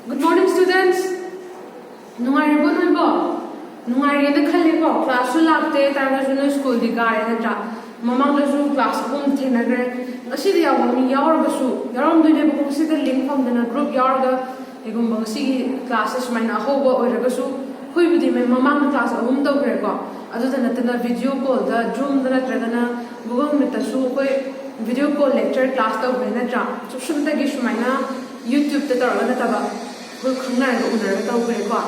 Good morning, students. Nungaribo noibo. Nungari na khale ko class su lagte targa su no school di gare na tra. Mamang da su class bum thina gare. Asi dia mi yaur ba su. Yarum du ne bu si da link pham na group yaur ga egum ba si classes mai na ho go ora ga su. Hoi bi di me mamang class ahum do gare ko. Adu da na ta video call da Zoom da tra ga na Google Meet ta su koi video call lecture class da gare na tra. Su shun ta gi su mai na YouTube ta tar ga na ta ba. Khangna ga unar ga tau gare ko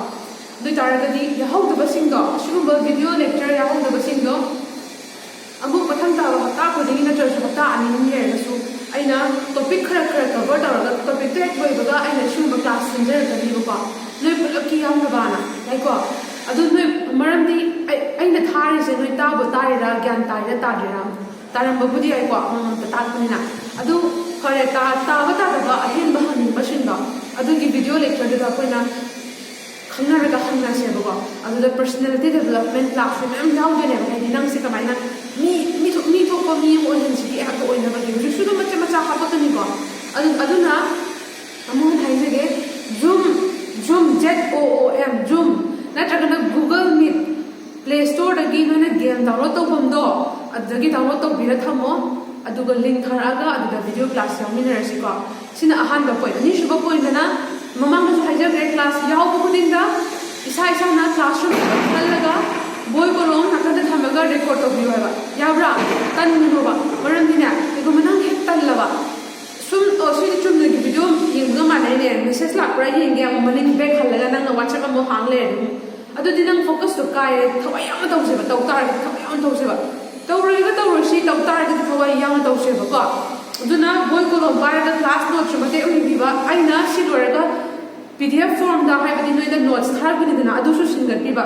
dui taragadi yahauda basingdo shigumba video lecture yahauda basingdo amu mathang ta hata ko dingi na church hata ani ni re na su aina topic khara cover taraga topic tek boi baga aina shigumba class center ta ni ko noi pulak ki yam na bana lai ko adu noi maram di aina thari se noi ta bo tari ra gyan tari ra tari ra taram babudi ai ko ta ta ko na adu khare ka ta ba ahin ba hanin basingdo adu ki video lecture da ko na khangna ra khangna se ba adu da personality development class me am yaw de ne ba ni nang se ka mai na mi to ko mi mo hen si a to ina ba ki su do macha ha ba to ni ba adu na amu hai je ge zoom zoom na tra ga Google Meet Play Store da gi no na game download to bom do adu gi download to bi ra thamo adu ga link thara ga adu da video class yaw min ra si ko sina ahan ba point ni shu ba point na mamang na haja grade class yaw bu kudin da isa na classroom khalaga boy ko long nakada thamaga record to biwa ba yabra tan no ba maram dina ego manang het tan laba sum o sui chum ne video yeng ga ma ne message la pra yeng ga mo link back khalaga nang WhatsApp mo hang le adu dinang focus to kai thawai am to se ba to tar thawai am to se ba to ro si to tar ga thawai yang to se ba ko aduna boy ko long ba ga class note chuma te uni bi ba aina si do ra PDF form da hai badi noi da notes thar bani dana adu su singat bi ba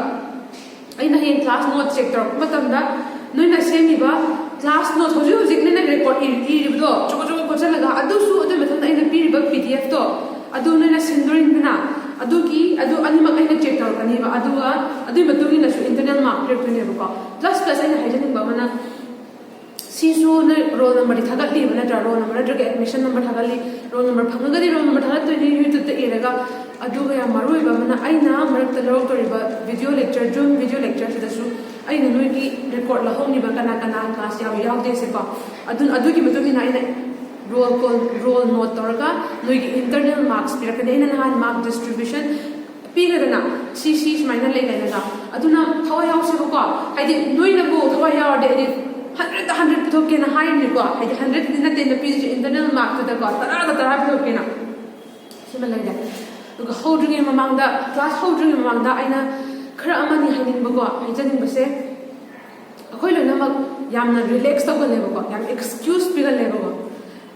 aina hen class note check tor matam da noi na semi ba class note hoji hoji ne na record iri do choko ko chala ga adu su adu matam aina pi ba PDF to adu noi na sindorin dana adu ani ma aina check tor kani ba adu maturi na su internal mark prep ne ba plus aina hajaning ba mana sisu na roll number di thagat li bana roll number na admission number thagali roll number phangagadi roll number thagat to ni youtube te eraga adu ga maroi ba mana aina marak ta log tori ba video lecture zoom video lecture se dasu aina noi ki record la honi ba kana class yaw de se ba adu ki matumi na aina roll note torga noi ki internal marks pira ka deina han mark distribution pira na cc minor le ga aduna thawa yaw se ko haidi noi na bo thawa yaw de 100 pithok ke na high ni ko hai 100 din na ten page internal mark to da ko tara pithok ke na sima lai da to holding mamang da class holding mamang da aina khara amani hainin ba ko hai janin ba se akoi lo na mak yamna relax to ko le ba ko yam excuse pi ga le ba ko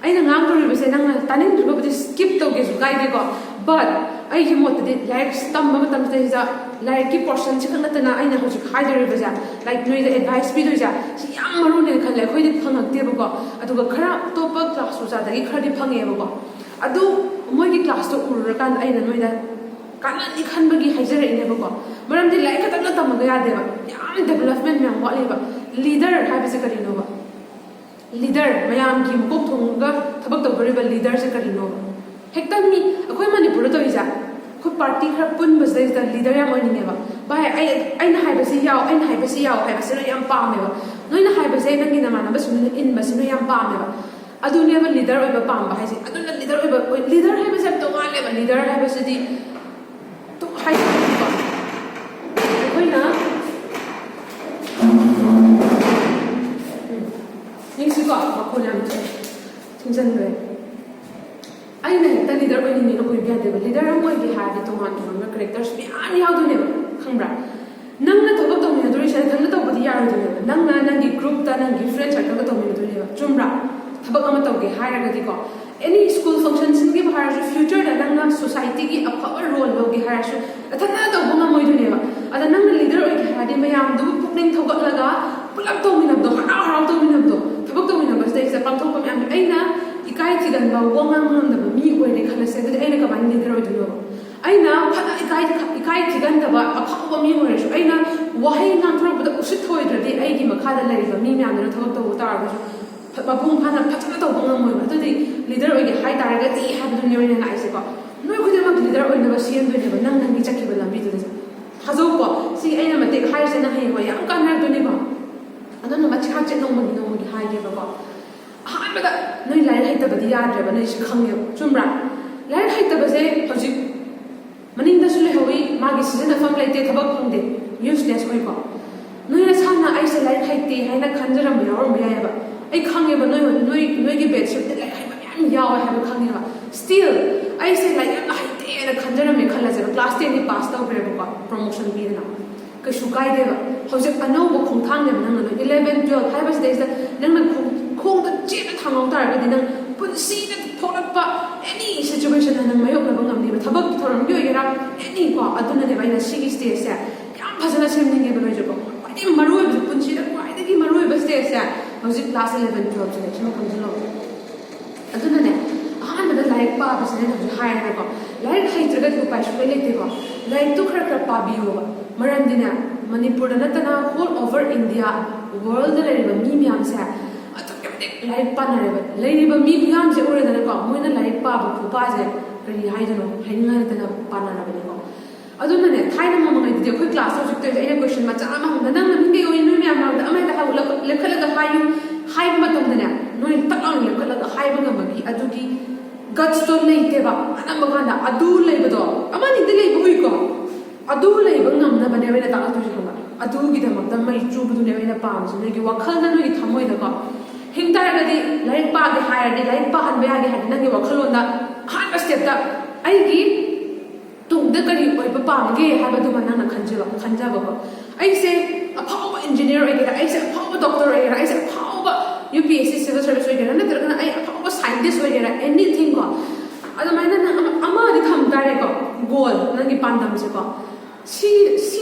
aina ngang to ri ba se nang tanin ri ba skip to ge su kai de ko but ai ki mot de like stam ba tam te ja like ki portion chi khana ta na aina ho chi khai de ri ba ja like noi da advice pi do ja si yang maru ne khale khoi de phang te ba ko adu ga khara to pa class su ja da gi khara di phang e ba ko adu moi ki class to ur kan aina noi da kana ni khan ba gi haijare ne ba ko maram di like ta na tam ga ya de ba yam development me wa le ba leader ha bi se kari no ba leader mayam ki ko thong ga thabak to bari ba leader se kari no hekta mi akoi manipur to isa ko party khar pun bas dai da leader ya moi ni ba ba ai na hai ba si yaw hai ba se no yam pa me ba noi na hai ba se nang ina mana ba su in ba se no yam pa me ba adu ne ba leader oi ba pam ba hai se adu na leader oi ba leader hai ba se to ma le ba leader hai ba se di to hai ba koi na ning si ko ba ko lam thingjan re ai na ta leader oi ni no koi bia de leader am oi gi ha de to man to ma characters bi an yaw do ne ba khangbra nang na thobak to mi do ri sha thang na to ba di ya ro de nang na nang gi group ta nang gi friend circle to mi do ne ba chumra thabak ama to ge ha ra ga di ko any school functions in gi ba ha future da nang na society gi a power role lo gi ha shu athana to ba ma moi do ne ba ada nang leader oi gi ha de mayam du pukning thogat laga pulap to mi nam do ha to mi nam do thabak to mi nam ba sai sa pam thok pam am aina ikai thigan ba wonga ngam da mi oi ne khala se da aina ka ban leader oi do aina phana ikai thigan da ba apha ba mi oi shu aina wahai nang thro ba usit thoi da di ai gi makha da lai ba mi myam na thabak to tar ba mapung phana phachana to ngam moi ba to di leader oi gi hai tar ga ti ha du ne oi na ai se ko noi khudamak leader oinaba siamdoineba nang nangi chakhiba lambiduda hazau ko si aina mate haise na hai wa yam kanar duneba adana machi ha che nongmagi haigeba ko ahanbada noi lai haitabadi yadreba noi shi khangye chumra lai haitabase hojik maningda su lehawi magi sijana fam laite thabak phangde useless oi ko noi na sanna aise lai haite haina khanjaram yarum yayaba ai khangeba noi gi bed ship lai haiba yam yawa haiba khangeba still aise lai yam haite na khanjaram me khalaje class 10 ni pass taw breba ko promotion bi na ka shu kai deba hojik anau bo khongthang ne nang na 11 12 haiba days da nang na khong da che da thangong tar ga dinang punsi da thorapa any situation nang mayok na bangam ni thabak thoram gyo yera any ko aduna ne baina sigi stage sa yam phajana semning ge ba jo ko ai maroi bi punsi da ai da gi maroi ba stage sa hojik class 11 12 ne chima khonjalo aduna ne ahan da like pa ba sene na hire ko like hai traga ko pa shwe le te ko like to khara pa bi ho maram dina manipur da natana whole over india world da le mi myam sa like pa na le le ba mi myam je ore da ko moina like pa ba pu pa je kari hai da no hai nga da na pa na ba ko aduna ne thaina ma ma de ko class subject te ai question ma cha ma hum da nang mi ge oi mi myam ma da ama da ha le khala da hayu hai ma tam da ne no in ta ang le khala da hai ba ga ma bi adugi guts to nei te ba anam ba na adu le ba do ama ni de le bu ko adu le ba ngam na ba ne we na ta tu ji ba adu gi da ma da mai chu bu ne we na pa ma ne gi wakhal na no gi thamoi da ko hing tar ga di like pa ge hire di like pa han be ha ge ha na gi wakhal on da han ba step da ai gi tung da kari oi ba pa ge ha ba du ma na khanja ba ai se a power engineer ai ge ai se power doctor ai ai se power UPSC civil service oi ge na tra ga ai power scientist oi ge anything ko adu mai na ama di tham tare ko goal nang gi pandam se ko si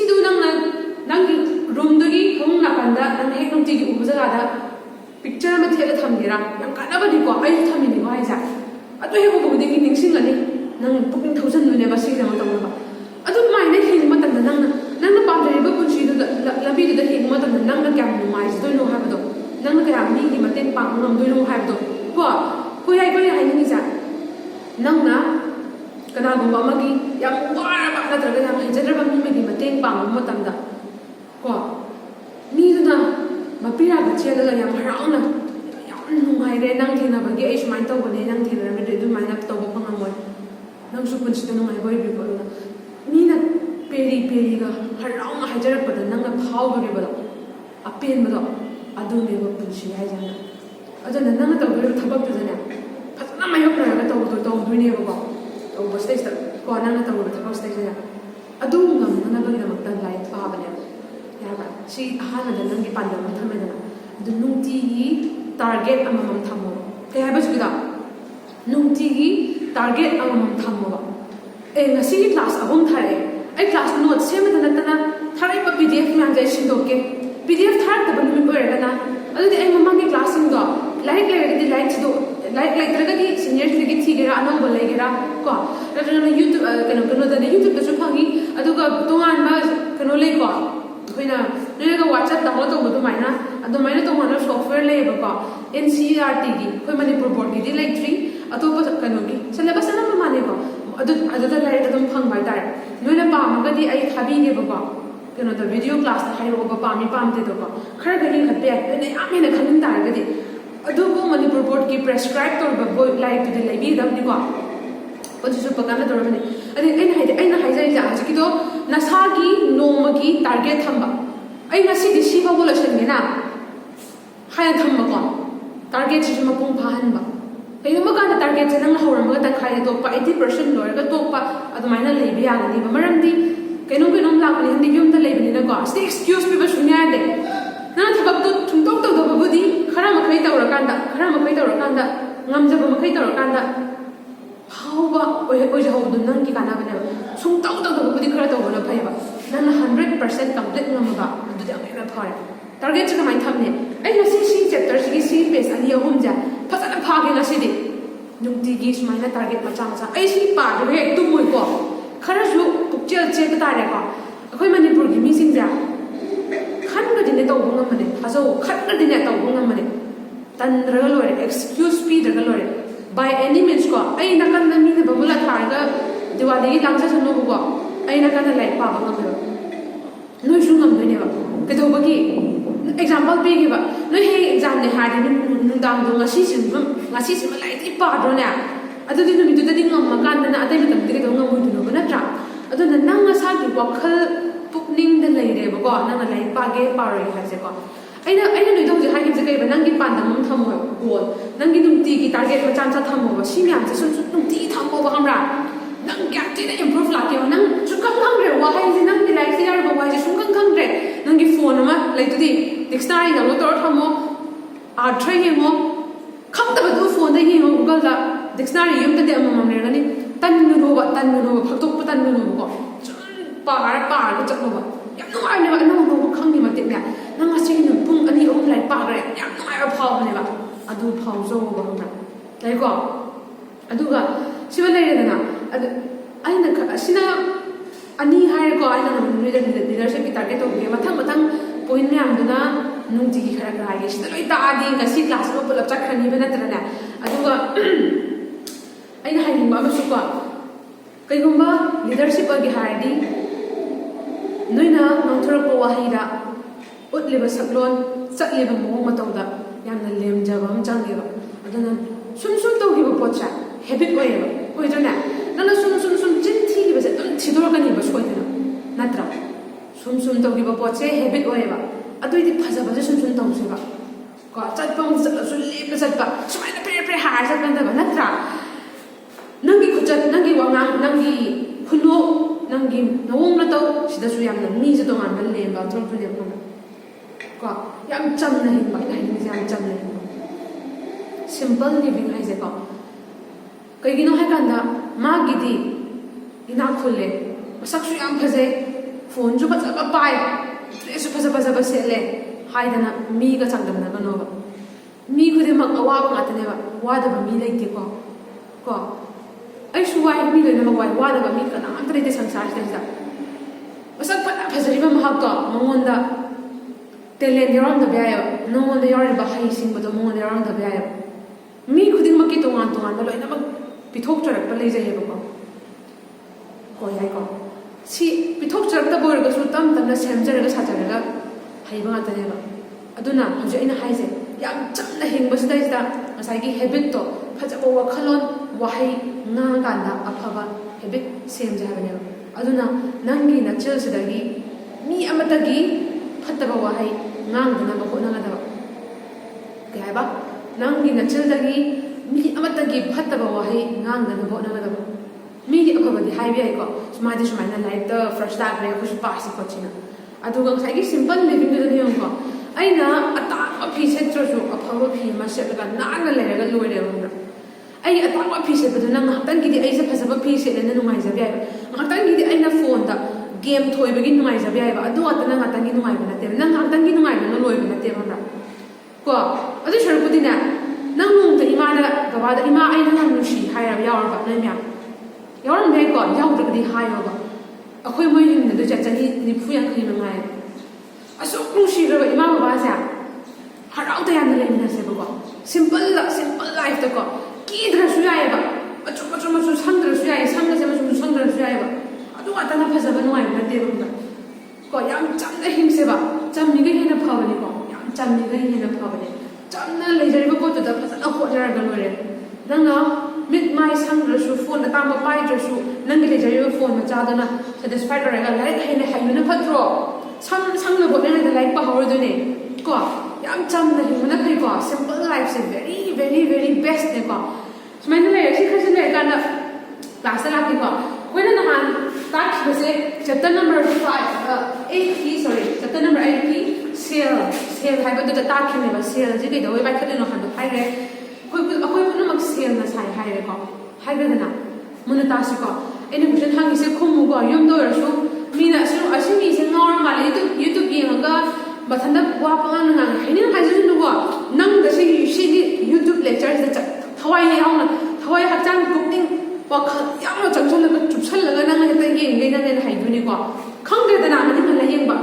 du nang gi room do gi hong na kan da nang hek nong ti gi ubu jaga da picture ma thela tham gira yam kana ba di ko ai tham ni ko ai ja adu he ko di gi ning sing ani nang puking thousand nu ne ba sing ma tam ba adu mai ne hing ma tam nang pa de ba pun si du la bi de hing ma tam nang na kyam nu mai do no ha ba do nang na kyam ni gi ma ten pang nom do no ha ba do ko ai ni ja nang na kana gumba magi yam wara ba na tra ga yam hijra ba mi magi mateng pang ma tam da ko ni na ma pira ga che ga yam harau na yam nu mai re nang thina ba gi ai shmai to bone nang thina me de du mai na to ba pang amoi nang su pun chi nu mai boi bi ko na ni na peri ga harau na hijra pa da nang na phau ba ge ba a pen ba do adu ne ba pun shi ai ja na aja na nang to ga thabak tu ja na na mai yok ra ga to du ne ba to ba stage ko na to ba thabak stage ja adu ngam na ba ga mak ta lai pa ba ne ya ba si ha na da nang gi pan da ma thame da du nung ti gi target amam thamo ke ha ba su da nung ti gi target amam thamo ba e na si class abum thare ai class note se ma da na thare ba pdf ma ja shin do ke pdf thar ta ba mi ba ra na adu de ai mamang gi class ing do like di like do like traga di senior di thi gira anong bolai gira ko na youtube kano da youtube da su phangi aduga tongan ma kano le ko khoina ne ga whatsapp download to bu mai na adu mai na to ma software le ba ko NCERT gi khoi manipur board gi di like 3 atu ba kano gi syllabus na ma ne ko adu da lai da dum phang bai tar no na pa ma ga di ai thabi ge ba ko kano da video class da hai ro ba pa mi pam te to ko khar ga ni khat pe ne ami na khanin tar ga di adu ko manipur board ki prescribe to ba boy like to the lebi dam ni ko pon su pa kana to ra ne ai na hai ja ja ji ki to na sa gi no ma gi target thamba ai na si di si ba bola chen ni na hai tham ma ko target ji ma pung pha han ba ai ma ka na target chen nang hawra ma ta khai to pa 80% lor ga to pa adu mai na lebi ya ni ba maram di kaino lak ni handi yum da lebi ni na ko stay excuse me ba shunya de na thabak to thum tok to ba budi khara ma khai ta ra kan da ngam ja ba ma khai ta ra kan da how ba oi ja ho dun nang ki kana ba ne sung tok to ba budi khara to ba na phai ba nan 100% complete ngam ba du da na phare target chi ka mai tham ne ai na si chapter si si page ani hum ja phasa na pha ge na si di nung ti gi smai na target ma cha ai si pa de he tu moi ko khara ju puk che ka ta re ko khoi manipur gi mi sing ja khan ga din ne to ngam ma ne hazo khan ga din ne to ngam ma ne tan ra lo re excuse pi ra lo re by any means ko ai na kan na mi ne ba bula thar ga diwali langsa sanu bugo aina kana like pa ba ngam noi su ngam ne ba ke to bagi example pe gi ba noi he exam ne ha ni nu dang do ngasi sin lai ti pa do ne adu di nu mi tu da ding ngam ma kan na atai mi tam ti ke do ngam mu du no na tra adu na nang sa gi wakhal pukning da lai re ba ko nang lai pa ge pa re ha se ko aina noi do ji ha gi je kai ba nang gi pan da mum tham mo ko nang gi num ti gi target ma cham cha tham mo ba si myam je sun num ti tham mo ba ham ra nang gap ti da improve la ke nang chu kam hang re wa hai ji nang di like se yar ba wa ji sun kang re nang gi phone ma lai tu di dictionary da lo tor tham mo a try he mo kham da ba du phone da hi mo google da dictionary yum da de ma mam re ni tan nu no ba phak tok pa tan nu no ko pa lo chak mo ba yam no ai ne ba no no khang ni ma ti ne nang a si nu pung ani om lai pa re yam no ai phau ne ba adu phau zo ba ham ra lai ko adu ga si ba lai re na adu ai na ka sina ani hai ko ai na leadership ki target to ge mathang point ne am duna nung ji ki khara kra ge sida loi ta adi ga si class ma pulap chak khani ba na tra na adu ga ai na hai ba ma su ko kai gumba leadership agi hai di noina nongthor ko wa hai da utliba saklon chatliba mo ma taw da yamna lem jabam changi ba aduna sun to gi ba pocha habit oi jona nana sun jin thi gi ba se tum thidor ka ni ba soi na natra sun to gi ba poche habit oi ba adui di phaja ba sun to se ba ko chat pang chat su lep na chat ba sumai na pre ha chat ban da ba natra nangi khuchat nangi wangang nangi khuno nangi nawong na taw sida su yam na mi je to man lem ba thong thu lem ko yam cham na hin ba na hin yam cham na hin simple living hai je ko kai gino hai kan da ma gidi ina khulle masak su yam phaje phone ju phaja ba pai dress su phaja ba se le hai dana mi ga chang dam na ba no ba mi khudi mak awa ba ngata ne ba wa da ba mi lai te ko ai su wai mi le na ba wa da ba mi ka na antre de sansar te da masak phaja ri ba ma ha ka mongon da talent yaram da bya no mon da yar ba hai sing ba da mon yaram da bya mi khuding ma ki tongan da loi na ba pithok charak pa lei jai ba ko yai ko si pithok charak ta bor ga su tam na sem jar ga sa jar ga hai ba ta ne ba aduna hoje ina hai je yam cham na hing ba sidai da asai gi habit to phaja ba wa khalon wa hai na ga na aphaba habit sem ja ba ne aduna nangi na chel sidagi mi amata gi phatta ba wa hai ngang dana ba ko na da ba ga ba nangi na chel dagi mi amata gi phatta ba wa hai ngang dana ba na da ba mi gi akaba di hai bi ai ko sumai na like the first tag re ko pass ko china aduga sai gi simple living da ne ko aina ata phi set tro su aphawa phi ma set ga na le ga loi re ba ai ata phi set ba na ngatan gi di ai se phasa ba phi set na nungai ja bi ai ngatan gi di aina phone da game thoi ba gi nungai ja bi ai ba adu atana ngatan gi nungai ba na te nang ngatan gi nungai na loi ba na te ba ko adu shar ku di na nang nung ta ima na ga ba da ima ai na nu shi hai ra ya ba na mya ya ram dai ko ya u di hai ba akhoi moi yin na da cha ni phu yang khi ma ngai aso nu shi ra ba ima ba sa harau ta ya na le na se ba ko simple life ta ko ki dra su ya ba achu sang dra su ya sang na se ma su sang dra su ya ba adu ata na phaja ba noi na te ba ko yam cham na him se ba cham ni ga he na pha ba ni ko yam cham ni ga he na pha ba ni cham na le jari ba ko ta phaja na ko jar ga lo re nang na mit mai sang dra su phone na ta ma pai dra su nang le jari ba phone ma cha da na satisfied ra ga lai he na hai na phatro sang na bo na da like pa ho do ne ko yam cham na him na kai ko simple life is very best ne ko smai na le si kha se le ka na class la ki ko when na han start se chapter number 8 chapter number 8 sale hai ba da ta ki ne ba sale ji ke do ba kha de no han do hai re koi na mak sale na sai hai re ko hai ga na mun ta si ko ene bu jan hang se khum mu ko yum do ra su mi na su asimi se normal youtube bi nga bathanda wa pa nga hai ni hai ju nu ko nang da si youtube lecture se thawai yaw na thawai ha chang cooking wa kha yam na chang chang na chup chal la na nga ta yeng ngai na ne hai du ni ko khang de da na ma ni ma la yeng ba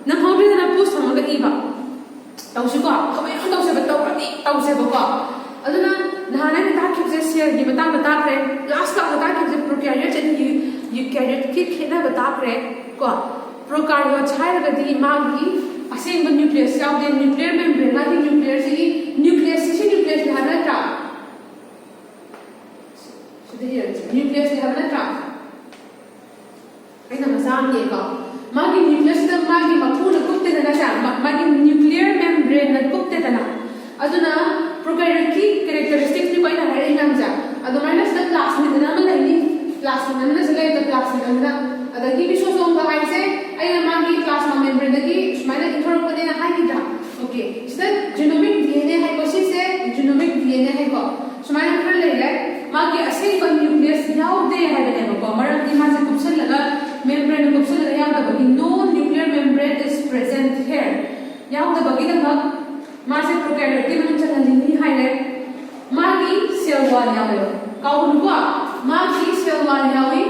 na hau de na post ma ga i ba tau si ko khawai tau se ba tau ni tau se ba ko aduna nahana ni ta khip je share ni mata mata kre last ka ta khip je prokaryote ni eukaryote ki khena bata kre ko prokaryote chai ga di magi asing ba nucleus yaw de nuclear membrane la di nucleus si nucleus ni hana tra nucleus ni hana tra aina masam ye ko magi nucleus da magi mapu na kupte na sa magi nuclear membrane na kupte na aduna prokaryote ki characteristics ni ko ina hai ina ja adu minus the plasmid na ma lai ni plasmid na sa lai the plasmid na adagi bi so so ba hai se aina magi plasma membrane dagi smaina inthor ko na hai ni da okay so genomic dna hai ko si se genomic dna hai ko smaina kar lai lai magi asai ko nucleus yaw de hai ne ko maram di ma se kupsal laga membrane kupsal laga yaw da bagi no nuclear membrane is present here yaw da bagi da मासे prokaryote के नम चला लिनी हाइले मागी cell wall यावे काउनुवा मागी cell wall यावे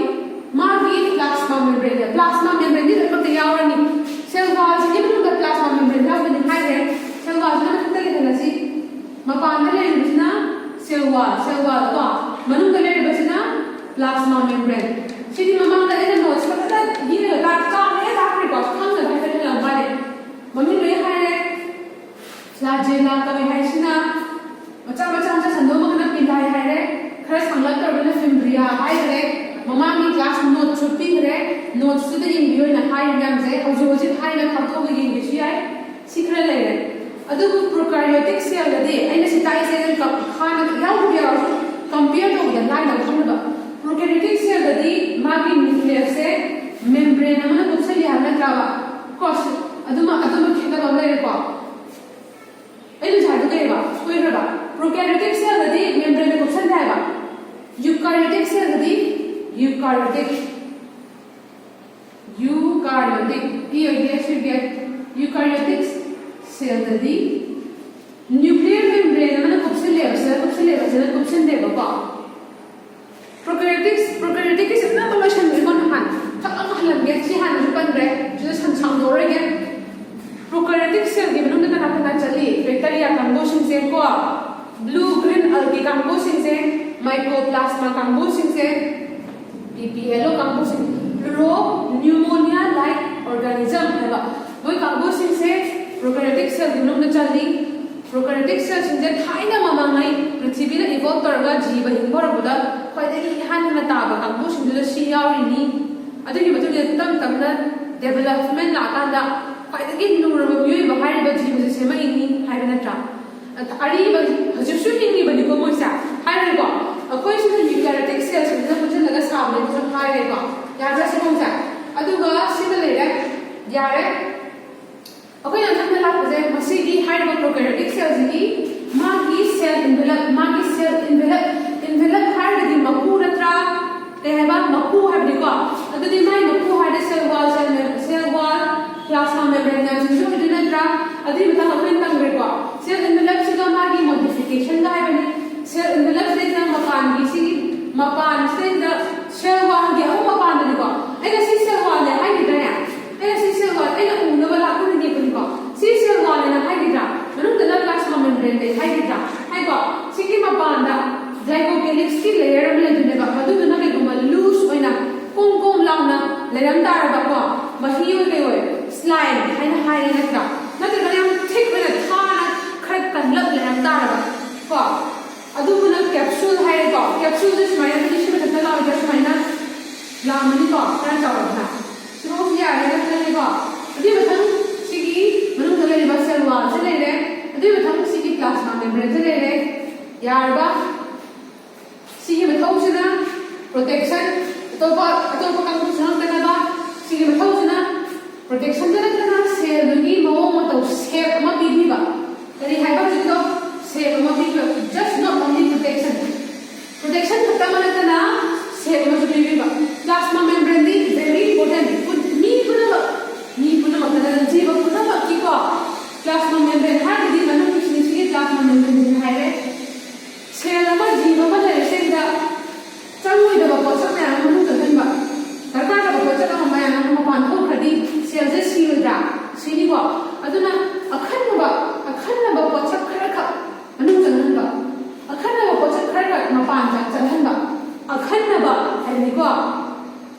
मागी plasma membrane दी तक यावरनी सेल वॉल से निम नुका प्लाज्मा मेम्ब्रेन यावे नि हाइले सेल वॉल ना तक के नसी मपान ले बिसना सेल वॉल तो मनु के ले बिसना प्लाज्मा मेम्ब्रेन सिदी ममांग दा एन नोट्स पता ये का ने दा रिकॉर्ड खंग दा के ला बाले मनु ले हाइले Lajela kami hai sina macam sando makna pindai hai re khara sangla karbana fimbria hai re mama mi class note shopping re note su de indio na hai ngam je hoji hai na khatho ge ing shi hai sikra le re adu prokaryotic cell de aina si tai cell ka khana yaw dia compare to the line of khana prokaryotic cell de magi nucleus se membrane amana kupse li hana trawa kos aduma khita ba le ko ini jadu ke ba koi ra ba prokaryotic cell di membrane ko san ba eukaryotic cell di eukaryotic ki idea should get eukaryotic cell di nuclear membrane mana ko san de ba prokaryotic is na ba shan ri man han thak ang halam ge si han ru pan re ju san sang do re ge prokaryotic cell di belum kita nak cari bacteria composition se ko blue green algae composition se mycoplasma composition se pplo composition ro pneumonia like organism है बा वही composition से prokaryotic cell di belum cari prokaryotic cell से Thai ना मामा नहीं पृथ्वी ने evolve करगा जीव हिंगोर बुदा कोई देखी हान में ताबा composition जो शियावरी नी अदुगी बतुगे तम ना development लाकांदा फाइदगी नुरब युई बहारी बजी बजे सेमा इंगी हाइबे नत्रा अरी बजी हजसु इंगी बनी को मोइसा हाइरे को अखोइ सिन eukaryotic cells ने मुझे लगा सामने जो हाइरे को यादा से कोंसा अदुगा सिन लेरे यारे अखोइ नथन ला बजे मसीगी हाइरे prokaryotic cells की मागी cell envelope हाइरे दी मकू नत्रा तेहबा मकू हाइबे को अदुदी माइ मकू हाइरे cell wall plasma membrane na जो जो ना अभी बता अपन तंग रेको सेल envelope से तो मागी modification का है बनी सेल envelope से ना मपान से द सेल wall के हम मपान देखो ऐसा सी सेल wall है हाई कितना है ऐसा सी सेल wall ऐसा उन्हें वाला अपन नहीं बनी को सी सेल wall है ना हाई कितना मतलब द plasma membrane है हाई कितना हाई को सी की मपान दा glycocalyx की layer में ले जुने का मतलब तो ना के गुमल loose होई ना कुम लाउना लेरम तार बको महीयो के होए slime hai na hai na ka na te bani thick with a thana khat kan lap le am tar ba ko adu buna capsule hai ko capsule is mai na shi ba ta la just mai na la mani ko kan ta ba so ya ne na ne ko adi ba thang sigi manu ta le ba cell wall se le adi ba thang sigi plasma membrane se le yar ba sigi ba thau se na protection to ba kan ko sang ta na ba sigi ba thau se na protection जरा करना cell दुगी मो मतलब safe मत भी बा तरी है बात जो सेफ मत भी just not only protection खत्म होने तना सेफ मत भी बा plasma membrane दी very important नी पुना मतलब जीव पुना की को plasma membrane हर दी मनु किसी चीज plasma membrane है रे सेल में जीव में ले से दा चंगुई दबा पोषक में मनु तो धन बा सरकार का पोषक हम मैं हम पान को खड़ी सेल से सील दा सीनी को अदुना अखन बा पोषक खरा ꯆꯥꯅꯕ ꯍꯥꯏꯕꯅꯤꯀꯣ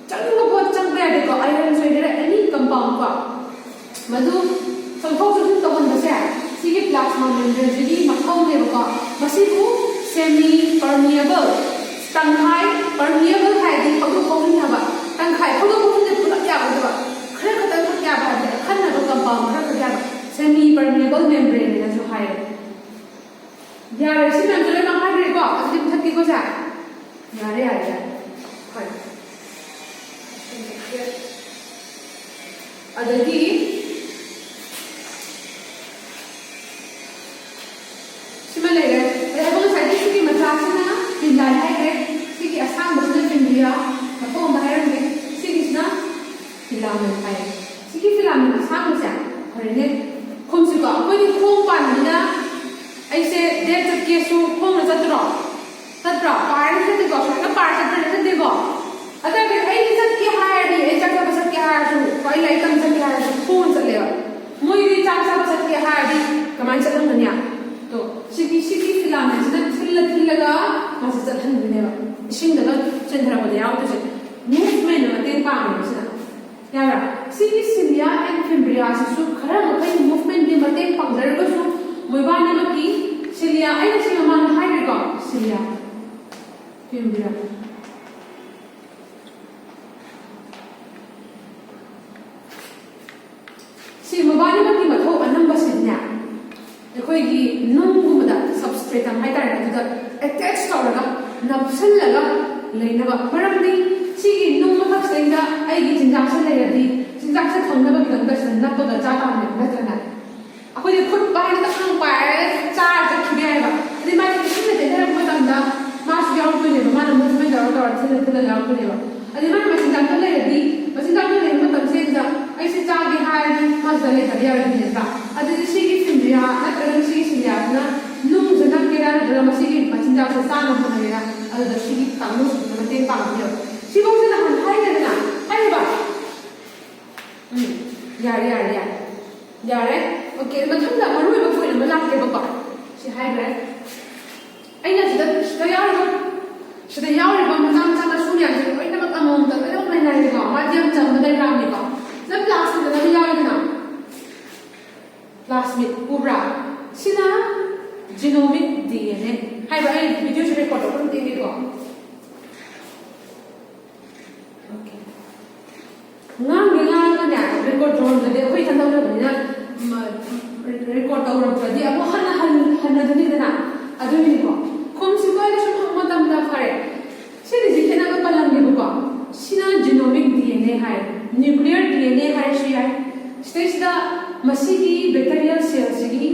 ꯆꯪꯅꯤꯡꯕ ꯄꯣꯠ ꯆꯪꯕ ꯌꯥꯗꯦꯀꯣ ꯑꯥꯏꯔꯟ ꯁꯣꯏꯗꯔ ꯑꯦꯅꯤ ꯀꯝꯄꯥꯎꯟ ꯀꯣ ꯃꯗꯨ ꯆꯪꯊꯣꯛ ꯆꯪꯁꯤꯟ ꯇꯧꯍꯟꯕꯁꯦ ꯁꯤꯒꯤ ꯄ꯭ꯂꯥꯁꯃꯥ ꯃꯦꯝꯕ꯭ꯔꯦꯟꯁꯤꯒꯤ ꯃꯊꯧꯅꯦꯕꯀꯣ ꯃꯁꯤꯕꯨ ꯁꯦꯃꯤ ꯄꯔꯃꯤꯌꯦꯕꯜ ꯇꯪꯈꯥꯏ ꯄꯔꯃꯤꯌꯦꯕꯜ ꯍꯥꯏꯗꯤ ꯐꯧꯗꯣꯛ ꯐꯧꯖꯤꯟ ꯍꯥꯏꯕ ꯇꯪꯈꯥꯏ ꯐꯧꯗꯣꯛ ꯐꯧꯖꯤꯟꯁꯦ ꯄꯨꯂꯞ ꯌꯥꯒꯗꯕ ꯈꯔ ꯈꯛꯇꯪ ꯈꯛ ꯌꯥꯕ ꯍꯥꯏꯕꯗꯤ ꯑꯈꯟꯅꯕ ꯀꯝꯄꯥꯎꯟ ꯈꯔ ꯈꯛ ꯌꯥꯕ ꯁꯦꯃꯤ ꯄꯔꯃꯤꯌꯦꯕꯜ ꯃꯦꯝꯕ꯭ꯔꯦꯟ ꯍꯥꯏꯅꯁꯨ ꯍꯥꯏꯌꯦ ꯌꯥꯔꯦ ꯁꯤ ꯃꯌꯥꯝꯁꯦ ꯂꯣꯏꯅꯃꯛ ꯍꯥꯏꯈ꯭ꯔꯦꯀꯣ ꯑꯗꯨꯗꯤ ꯃꯨꯊꯠꯀꯦꯀꯣ ꯁꯦ ꯌꯥꯔꯦ ꯍꯣꯏ ꯑꯗꯒꯤ सिमा लेगे अरे साइड की मचासिना पिल्ला है सिकी असांग बसने पिंडिया मतो बाहर में सिकीना पिल्ला में है सिकी पिल्ला में असांग बसा हरने खोमसिको कोई खोम पानिना ऐसे डेट तक के सु खोम न चतरो पार से देखो ना पार से देखो अगर फिर ऐ इज्जत के हायर दी ऐ जगह बस के हायर सु कोई लाइटम से के हायर सु फोन चलेगा मुई चाचा बस के हायर दी कमाई चलन नया तो सिकी फिलामेंट से थिल्लगा मासे चलहनबनेबा इसिंगदगा चेंधरबदे यावतसे मूवमेंट मतें पांगबसना यारा सिकी सिलिया एंड फिम्ब्रिया सु खरा मखै मूवमेंट दि मतें पांगदरगसु मोइबानी मकी सिलिया आइना सिमा मान हाइरेको सिलिया फिम्ब्रिया सी मोबानी मकी मथौ अनंबसिन्या अखोइगी नुंगुमदा सबस्ट्रेट हम हाइतारे अदुदा अटैच तौरगा नपसलगा लेनबा मरमदी सिगी नुंग मथक्सेंदा आइगी चिंजाक्से लेरदी चिंजाक्से थंगनबा बिदंदा सन नपगा चाताने नत्रना अखोइगी खुद बाहेर तखंग पाए चार जखिबेबा अदि मानि किसिने देदर मतंदा मास याउतुनेबा माना मूवमेंट तौर थिल याउतुनेबा अदि मानि मचिंजाक्से लेरदी मचिंजाक्से लेर मतंसेंदा ऐसे चागे हायदी मास ले तदियारदी नेता अदि सिगी फिम्ब्रिया नत्रगा सिगी सिलियाना नुंग जना केरा नत्रगा मसिगी मचिंजाक्से साना होनेरा अदुदा सिगी तांगु मतें पांगियो सिबोंसेना हन हाइरेना हाइबा यारे ओके मथंदा मरुइबा फोइन म लाकेबा सि हाइब्रे अइना सिदा यावरिबा मचा सुनिया से लोइनमक अमोंदा लोइनमक लेनाइबा माध्यम चंबदai रामनिबा जब क्लास में जब यावरिना क्लास में उब्रा सिना जीनोमिक डीएनए हाइब्रा आई वीडियो से रिकॉर्ड करन देगेको okay ngang record drone de khoi tan dawra bania record tawra pradi abo hanna dani dana aduni ko khom si ko ile shum matam da phare siri ji khena ka palang ge ko sina genomic dna hai nuclear dna hai shi hai stage da masigi bacterial cells gi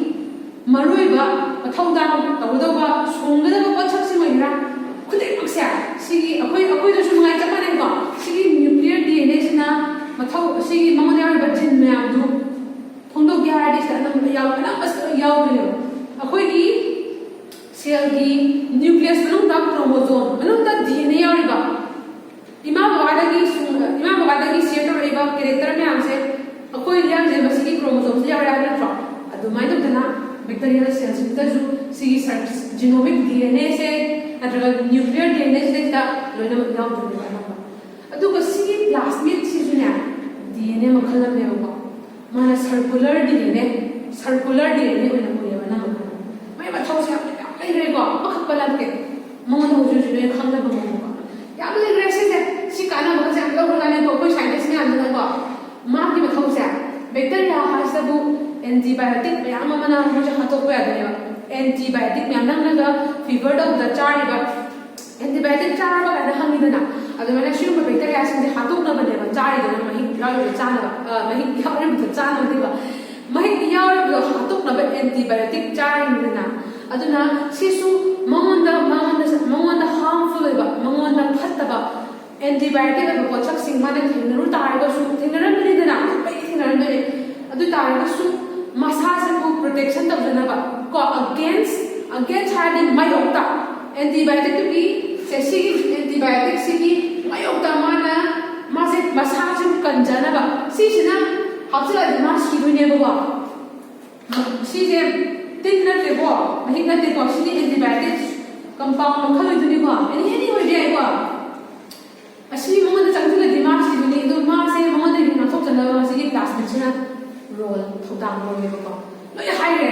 maruiba athauda tawda songda ba pachak si maira khudai paksa sigi akoi da shum ngai chapane ko sigi nuclear dna sina मथौ सिगी ममन यारबा जिन म्यामदु थोंदो ग्यारदि सनम यावना अस यावबले अखोइगी cell की nucleus मनुंग दा chromosome मनुंग दा DNA यावरिबा इमा बादागी share तोरइबा character ma'am से अखोइ Liam जे मसिगी chromosome से यावरा नत्रो अदुमाइ दना bacterial cells तजु सिगी genomic DNA से नत्रगा nuclear DNA से दा लोइना यावदुबा अदुगा सिगी प्लास्मिड सिजुना डीएनए मखल लेबा माना सर्कुलर डीएनए ओइना कोयबा ना मै मथौ से लेरेगो मखक पलाके ममन होजु जुने खंगना बमको याम लेरे से सि काना बसे हम लोग लाने को कोई साइंटिस्ट ने आंदना को मा की मथौ से बैक्टीरिया हासबु एंटीबायोटिक याम मना मज हतो को यादने एंटीबायोटिक म्याम नंगा फीवर द चारिबा एंटीबायोटिक चारबा गाना हंगिदना अदुमाना शिरुम बैक्टीरिया सिंदे हातोकना बनेबा चारिदना महि यावरे चानबा महि यावरे चानबा महि यावरे हातोकना एंटीबायोटिक चारिदना अदुना सिसु मंगोंदा हार्मफुल लेबा मंगोंदा फत्तबा एंटीबायोटिक अब पोचक सिंग माने थिनरु तारगसु थिनरमनिदना बै थिनरमने अदु तारगसु मसाज को प्रोटेक्शन तबदनबा को अगेंस्ट हार्डी मायोक्ता एंटीबायोटिक की सेसिगी एंटीबायोटिक सिगी मायोक्ता माना मासे मसाज कंजनबा सिसिना हप्सला मास्की दुनेबा सिजे tin na te bo mahi na te ko sini antibiotics compound khalo duni ko any way dai ko ꯑꯁꯤ ꯃꯉꯣꯟꯗ ꯆꯪꯁꯤꯜꯂꯗꯤ ꯃꯥꯁꯤꯗꯨꯅꯤ ꯑꯗꯨ ꯃꯥꯁꯦ ꯃꯉꯣꯟꯗꯒꯤ ꯉꯥꯛꯊꯣꯛꯆꯅꯕ ꯃꯁꯤꯒꯤ ꯀ꯭ꯂꯥꯁꯃꯦꯠꯁꯤꯅ ꯔꯣꯜ ꯊꯧꯗꯥꯡ ꯂꯧꯋꯦꯕꯀꯣ ꯂꯣꯏ ꯍꯥꯏꯔꯦ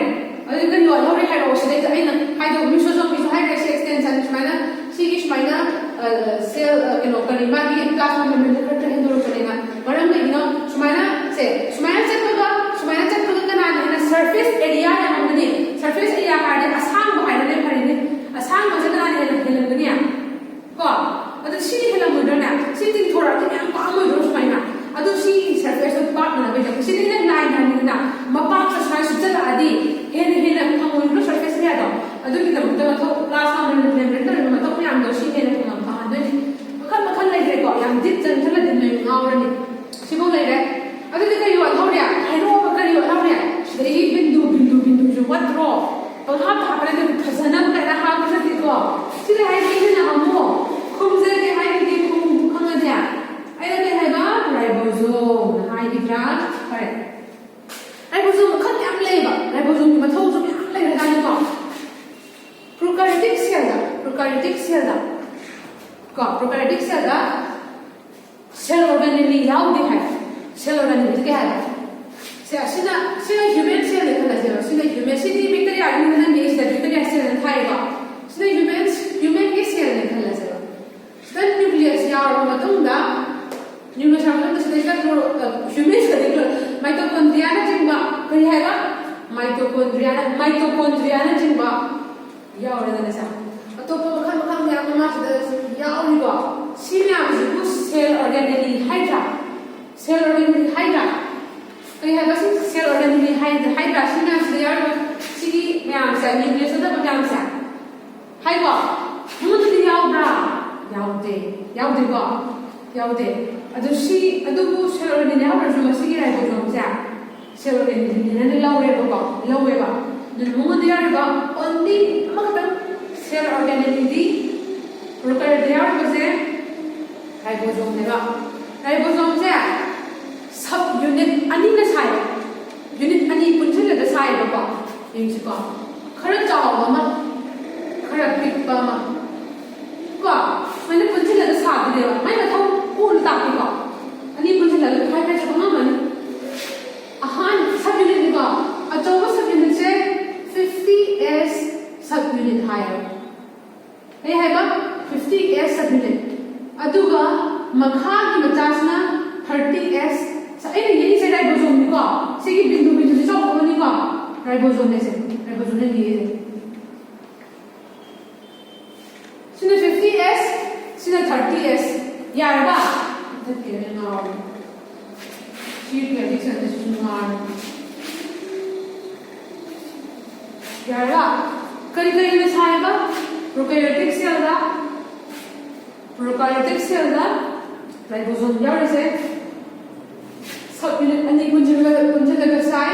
ꯑꯗꯨ ꯀꯔꯤ ꯂꯧꯔꯦ ꯍꯥꯏꯔꯛꯑꯣ ꯁꯤꯗꯩꯗ ꯑꯩꯅ ꯍꯥꯏꯗꯣꯛ ꯃꯤꯁꯣꯖꯣꯝꯒꯤꯁꯨ ꯍꯥꯏꯔꯦ ꯁꯤ ꯑꯦꯛꯁꯇꯦꯟꯁꯟ ꯁꯨꯃꯥꯏꯅ ꯁꯤꯒꯤ ꯁꯨꯃꯥꯏꯅ ꯁꯦꯜ ꯀꯩꯅꯣ ꯀꯔꯤ ꯃꯥꯒꯤ ꯀ꯭ꯂꯥꯁ ꯃꯦꯝꯕꯔꯁꯦ ꯈꯔ ꯍꯦꯟꯗꯣꯔꯛꯄꯅꯤꯅ ꯃꯔꯝ ꯀꯩꯒꯤꯅꯣ ꯁꯨꯃꯥꯏꯅ ꯆꯠꯄꯒ ꯀꯅꯥꯅ ꯍꯦꯟꯅ ꯁꯔꯐꯦꯁ ꯑꯦꯔꯤꯌꯥ ꯌꯥꯝꯃꯝꯒꯅꯤ ꯁꯔꯐꯦꯁ ꯑꯦꯔꯤꯌꯥ ꯍꯥꯏꯔꯗꯤ ꯑꯁꯥꯡꯕ ꯍꯥꯏꯔꯗꯤ ꯐꯔꯤꯅꯤ ꯑꯁꯥꯡꯕꯁꯦ ꯀꯅꯥꯅ ꯍꯦꯟꯅ ꯍꯦꯜꯂꯝꯒꯅꯤ ꯀꯣ ꯑꯗꯨ ꯁꯤꯗꯤ ꯍꯦꯜꯂꯝꯃꯣꯏꯗ꯭ꯔꯅꯦ ꯁꯤ ꯇꯤꯡꯊꯣꯔꯛꯑꯗꯤ ꯃꯌꯥꯝ ꯄꯥꯝꯃꯣꯏꯗ꯭ꯔꯣ ꯁꯨꯃꯥꯏꯅ ꯑꯗꯨ ꯁꯤ ꯁꯔꯐꯦꯁꯇꯣ ꯄꯥꯛꯅꯅꯕꯩꯗ ꯁꯤꯗꯤ ꯍꯦꯟꯅ ꯂꯥꯏꯟ ꯍꯥꯏꯅꯤꯗꯅ ꯃꯄꯥꯛꯇ ꯁꯨꯃꯥꯏꯅ ꯁꯨꯞꯆꯜꯂꯛꯑꯗꯤ ꯍꯦꯟꯅ ꯐꯪꯉꯣꯏꯗ꯭ꯔꯣ ꯁꯔꯐꯦꯁ ꯑꯦꯔꯤꯌꯥꯗꯣ ꯑꯗꯨꯒꯤꯗꯃꯛꯇ ꯃꯊꯧ ꯀ꯭ꯂꯥꯁ ꯃꯦꯝꯕꯔ ꯇꯧꯔꯤꯕ ꯃꯊꯧ ꯃꯌꯥꯝꯗꯣ ꯁꯤ ꯍꯦꯟꯅ ꯐꯪꯍꯟꯗꯣꯏꯅꯤ ꯃꯈꯜ ꯂꯩꯈ꯭ꯔꯦꯀꯣ ꯌꯥꯝ ꯗꯤꯞ ꯆꯪꯁꯤꯜꯂꯗꯤ ꯅꯣꯏ ꯉꯥꯎꯔꯅꯤ ꯁꯤꯐꯧ ꯂꯩꯔꯦ ꯑꯗꯨꯗꯤ ꯀꯔꯤ ꯋꯥꯠꯍꯧꯔꯦ ꯍꯥꯏꯔꯛꯑꯣꯕ ꯀꯔꯤ ꯋꯥꯠꯍꯧꯔꯦ ꯁꯤꯗꯒꯤ ꯕꯤꯟꯗꯨꯁꯨ ꯋꯥꯠꯇ꯭ꯔꯣ ꯄꯪꯍꯥꯞꯇ ꯍꯥꯞꯄꯅꯦ ꯐꯖꯅꯕ ꯀꯩꯅ ꯍꯥꯞꯄ ꯅꯠꯇꯦꯀꯣ ꯁꯤꯗ ꯍꯥꯏꯔꯤꯁꯤꯅ ꯑꯃꯨꯛ ꯈꯨꯝꯖꯒꯦ ꯍꯥꯏꯔꯗꯤ ꯈꯪꯉꯗꯤ ꯑꯩꯅ ꯀꯩ ꯍꯥꯏꯕ ꯔꯥꯏꯕꯣꯖꯣꯝ ꯍꯥꯏꯒꯗ꯭ꯔꯥ ꯐꯔꯦ ꯔꯥꯏꯕꯣꯖꯣꯝ ꯃꯈꯜ ꯌꯥꯝ ꯂꯩꯌꯦꯕ ꯔꯥꯏꯕꯣꯖꯣꯝꯒꯤ ꯃꯊꯧꯁꯨ ꯃꯌꯥꯝ ꯂꯩꯔꯖꯥꯠꯅꯤꯀꯣ ꯄ꯭ꯔꯣꯀꯥꯔꯤयोtic ꯁꯦꯜꯗ ꯁꯦꯜ ꯑꯣꯔꯒꯥꯅꯦꯜꯂꯤ ꯌꯥꯎꯗꯦ ꯍꯥꯏ ꯁꯦꯜ ꯑꯣꯔꯒꯥꯅꯦꯜꯂꯤ ꯀꯩ ꯍꯥꯏꯕ sina human cell ne khala jero sina human city bacteria ni na ne sida bacteria cell ne thai ba sina human ke cell ne khala jero sida nucleus ya ro ma tung da nucleus ya ma tung da sida human cell ne mitochondria na jingba kari hai ba mitochondria na jingba ya ro da na sa atopa makhan ya ma sida ya ri ba sina bu cell organelle hydra kaya hai basi cell organelle hydra sina sida sigi myam sa nucleus da myam sa hai ba mu da yaw bra yaude ba adu bu cell organelle ha ba so sigi rai bo sa cell organelle ne lawe ba du mu da ya ba only makata cell organelle di prokaryote ba se ribosome ne ba ribosome se subunit ani na sai unit ani punjil da sai ba yin si ba khara chaw ma khara big ba ma ba mane punjil da sa de ba mai na thau ul ta ki ba ani punjil da khai khai cha ma ma ni ahan subunit ba achaw subunit se 50s subunit higher ei hai ba 50s subunit aduga makha ki machasna 30s sa ai ni se ribosome ni ko se ki bindu se chaw ko ni ko ribosome ne ni sina 50s sina 30s yaar ba that ke na sheet ke addition is sumar yaar ba kari ne sai ba prokaryotic cell da ribosome yaar se subunit ani punjil sai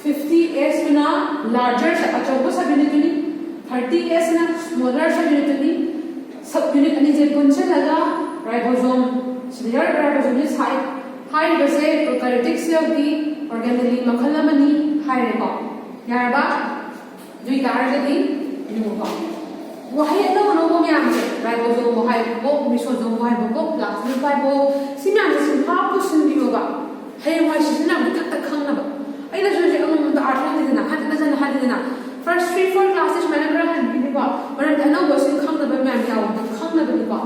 50s na larger achauba subunit ni 30s na smaller subunit ni subunit ani je punjil ribosome sida ribosome sai hai ba se prokaryotic cell ki organelle makhal amani hai re ko yar ba dui tar ga di ni ko wahai na no mo myam se ribosome mo hai ko misosome mo hai ko plasmid hai ko simyam se ha ko sin bi ba hey why she's not with the khangna ba ai na joje amam da artha ni na hadina first 3-4 classes manager han bi ba maran da no bosin khangna ba myam ya da khangna ba ni ba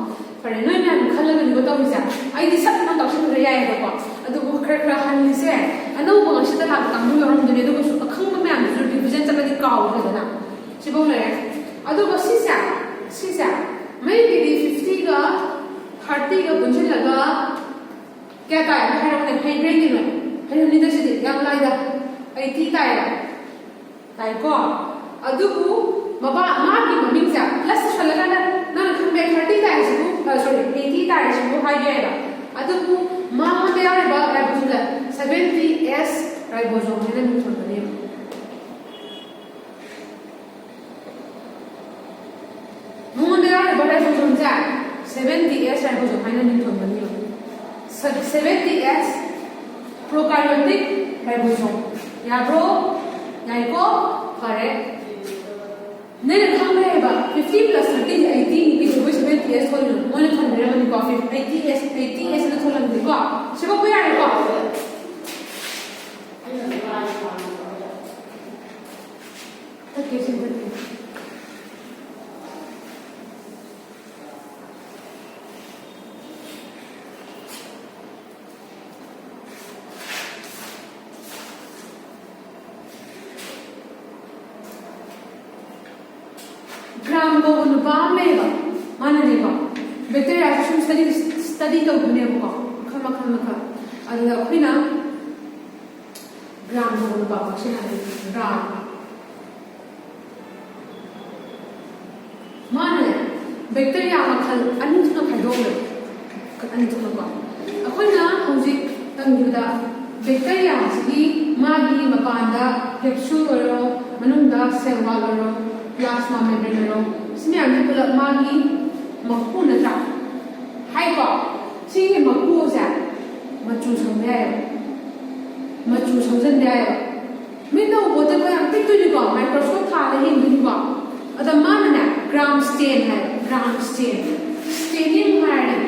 pare noi myam khalla ni ba ta wi sa ai di sat na ta sin ra ya ba adu bu khra han ni se anu ba shi da ta mu yorum de du su khangna myam ju division ta ba di kaw da na si bo le adu ba si sa mai bi 50 ga 30 ga bunjil laga क्या काय है हमने फेन brain नि में है नि the सिदि याम लाई दा 80 काय को अदुबु मबा मा की ममिंग सा प्लस छलगा ना ना खन बे 30 काय सिबु सॉरी 80 काय सिबु हाई गेगा अदुबु मा म दे आरे बा राइबोसोम 70s राइबोसोम ने नि थोन बने मु दे आरे बा राइबोसोम जा 70s राइबोसोम ने नि थोन बने 70s prokaryotic ribosome ya bro ya ko kare ne khang re ba 50 plus 30 80 की जो भी 70s खोल लो मोने खान मेरा मनी को 80s ना खोल लो को सिर्फ कोई आए को तक कैसे करते ग्राम को अनुपात में बा माने नहीं बा बैक्टीरिया से स्टडी तो बने बा खम अदुगा अखिना ग्राम को अनुपात से है ग्राम माने बैक्टीरिया मखल अनिथुना खाइदोले अनिथुना बा अखिना हौजिक तंगिदा बैक्टीरिया से मागी मपांदा कैप्सूल और मनुंगा सेल वाल और प्लाज्मा मेम्ब्रेन रो सिने आने पुलक मागी मक्कू नत्रा हाई को सिंगे मक्कू से मचू संगे मचू संजन दे मिनो बोतल को हम टिक तुनी को माइक्रोस्कोप था ले हिंदी को अदा मानना ग्राम स्टेन है ग्राम स्टेन स्टेनिंग है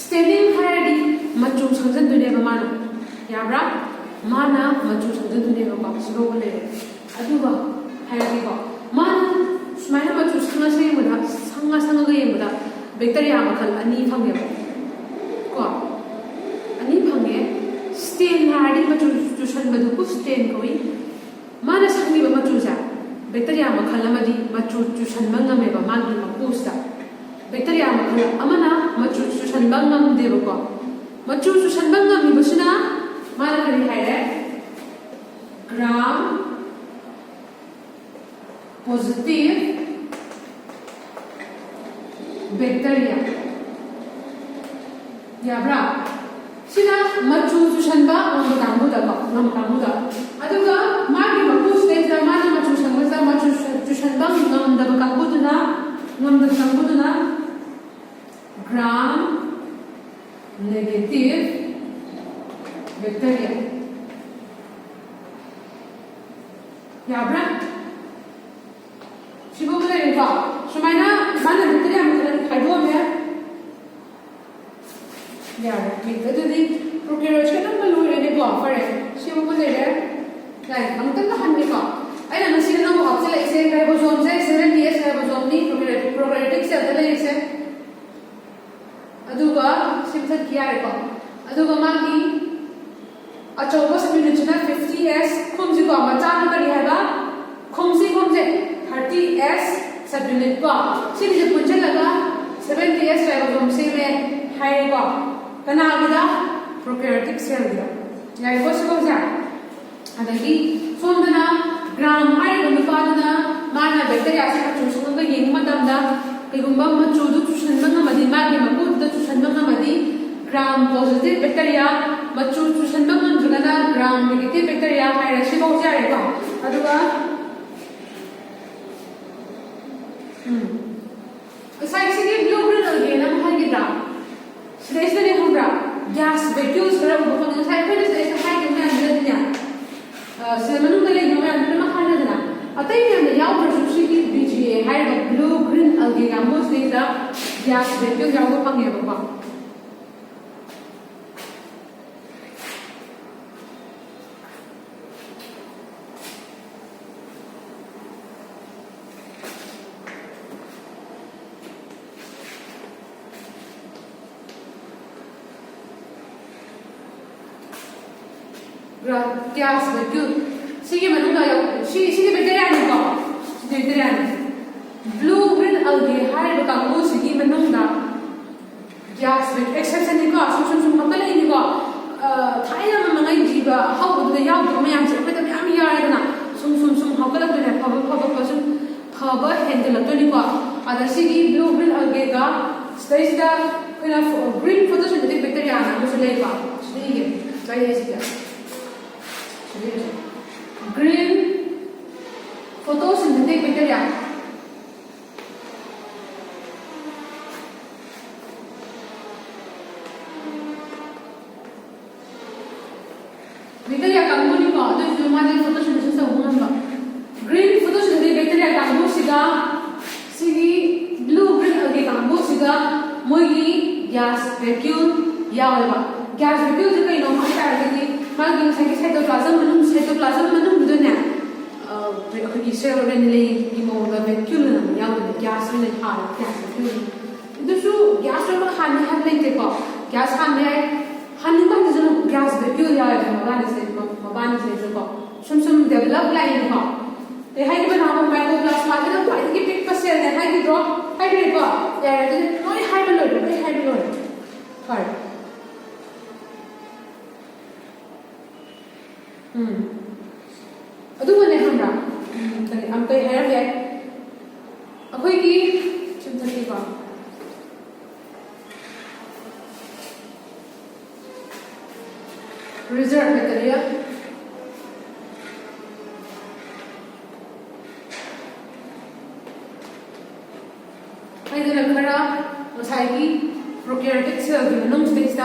स्टेनिंग है मचू संजन दुने बमानो याब्रा माना मचू संजन दुने बा सिरो ले अदुगा हायदी को मान स्माइल मचू संगा से मुदा संगा के मुदा बैक्टीरिया मखल अनि फंगे को अनि फंगे स्टेन हाडी मचू जुसन बदु को स्टेन कोई माना संगी बा मचू जा बैक्टीरिया मखल अमदी मचू जुसन मंगमे बा मागी मपुस्ता बैक्टीरिया मखल अमना मचू जुसन मंगम देबो को मचू जुसन मंगम बसना माना करी हायरे ग्राम पॉजिटिव बैक्टीरिया याब्रा सिना मचू जुसनबा हम कांगुदा अदुगा मागी मपुस देजा माना मचू संगजा मचू जुसनबा नमदब कांगुदना ग्राम नेगेटिव बैक्टीरिया याब्रा शिबो बोले रे बा सुमाइना माना बैक्टीरिया मतलब खाइदो में यार ठीक है तो दी प्रोकैरियोट्स का नंबर लोरे ने बा फरे शिबो बोले रे लाइक हम तक हन्ने का आई ना नसी ना वो आपसे लाइक से राइबोसोम से 70s राइबोसोम नी प्रोकैरियोटिक सेल दले से अदुगा सिम्पल किया रे को अदुगा मागी अचौबा सबयूनिट ना 50s खुमजी को मचान करी है बा खुमसी खुमजे 30s सबयूनिट को सिम जे पुंजे लगा 70s राइबोसोम से में हाई को कना गिदा प्रोकैरियोटिक सेल दिया यार को से को जा अदगी सोंदना ग्राम हाई अनुपादना माना बैक्टीरिया से चुसन का येंग मतमदा केगुंबा मचुदु चुसन मंगा मदि मागे मकुद चुसन मंगा मदि ग्राम पॉजिटिव बैक्टीरिया मचू चुसन मंगा जुगना ग्राम नेगेटिव बैक्टीरिया हाय से बहु जारे को अदुगा साइड से ब्लू ग्रीन अलगे ना हाय गिदा स्टेज ने हमरा गैस वैक्यूल्स करा बहुत साइड पे से हाय के में अंदर दिया सेमनु के लिए हमें अंदर में खाना देना अतः ये हमने याव पर सुशी की बीजीए हाय ब्लू ग्रीन अलगे का most is the gas vacuole जाओ को पंगे बाबा गैस वैक्यूल सिगे मनुगा सिगे बैक्टीरिया ने को बैक्टीरिया ने ब्लू ग्रीन अलगे हाय बकांगो सिगे मनुगा गैस वैक्यूल एक्सेप्शन ने को सुम हकल ने को थाइना मंगाई जीवा हाउ द याव तो मैं आंसर पे तो हम यार ना सुम हकल तो ने फब हैंडल तो ने को अदर सिगे ब्लू ग्रीन अलगे का स्टेज दा कोना ग्रीन फोटोसिंथेटिक बैक्टीरिया ना को लेबा सिगे चाहिए सिगे ग्रीन फोटोसिंथेटिक बैक्टीरिया बैक्टीरिया का मूल को जो हमारे फोटोसिंथेसिस से होना ꯁꯤꯗ ꯁꯤꯒꯤ ꯕ꯭ꯂꯨ ꯒ꯭ꯔꯤꯟ ꯑꯣꯏꯒꯤ ꯀꯥꯡꯕꯨꯁꯤꯗ ꯃꯣꯏꯒꯤ ꯒ꯭ꯌꯥꯁ ꯚꯦꯀ꯭ꯌꯨꯜ ꯌꯥꯎꯋꯦꯕ ꯒ꯭ꯌꯥꯁ ꯚꯦꯀ꯭ꯌꯨꯜꯁꯦ ꯀꯩꯅꯣ ꯍꯥꯏꯇꯥꯔꯒꯗꯤ ꯃꯥꯒꯤ ꯉꯁꯥꯏꯒꯤ ꯁꯥꯏꯇꯣꯄ꯭ꯂꯥꯖꯝ ꯃꯅꯨꯡꯗꯨꯗꯅꯦ ꯑꯩꯈꯣꯏꯒꯤ ꯁꯦꯜ ꯔꯦꯅꯤꯂꯦꯒꯤ ꯃꯑꯣꯡꯗ ꯚꯦꯀ꯭ꯌꯨꯜ ꯑꯃ ꯌꯥꯎꯗꯣꯏꯅꯦ ꯒ꯭ꯌꯥꯁ ꯑꯣꯏꯅ ꯍꯥꯜꯂꯦ ꯒ꯭ꯌꯥꯁ ꯚꯦꯀ꯭ꯌꯨꯜ ꯑꯗꯨꯁꯨ ꯒ꯭ꯌꯥꯁ ꯂꯣꯏꯅꯃꯛ ꯍꯥꯟꯅꯤ ꯍꯥꯏꯕ ꯂꯩꯇꯦꯀꯣ ꯒ꯭ꯌꯥꯁ ꯍꯥꯟꯕ ꯌꯥꯏ ꯍꯥꯟꯅꯤꯡꯕ ꯀꯥꯟꯗꯁꯨ ꯒ꯭ꯌꯥꯁ ꯚꯦꯀ꯭ꯌꯨꯜ ꯌꯥꯎꯋꯦꯕ ꯃꯕꯥꯅꯤꯁꯤꯗꯁꯨꯀꯣ ꯁꯨꯝ ꯗꯦꯚꯂꯞ ꯂꯥꯛꯏꯅꯦꯀꯣ ꯀꯩ ꯍꯥꯏꯈꯤꯕꯅꯣ ꯃꯥꯏꯀ꯭ꯔꯣꯄ꯭ꯂꯥꯁꯃꯥꯁꯤꯅ ꯈ꯭ꯋꯥꯏꯗꯒꯤ ꯄꯤꯛꯄ ꯁꯦꯜꯅꯦ ꯍꯥꯏꯈꯤꯗ꯭ꯔꯣ ꯍꯥꯏꯈ꯭ꯔꯦꯀꯣ ꯌꯥꯔꯦ ꯑꯗꯨꯗꯤ ꯂꯣꯏ ꯍꯥꯏꯕ ꯂꯣꯏꯔꯦ ꯐꯔꯦ ꯑꯗꯨꯒꯅꯦ ꯈꯪꯕ꯭ꯔꯥ ꯀꯩ ꯍꯥꯏꯔꯝꯒꯦ ꯑꯩꯈꯣꯏꯒꯤ ꯆꯨꯝꯊꯛꯀꯤꯀꯣ reserve material haidana khara ngasai prokaryotic cell gi manung stage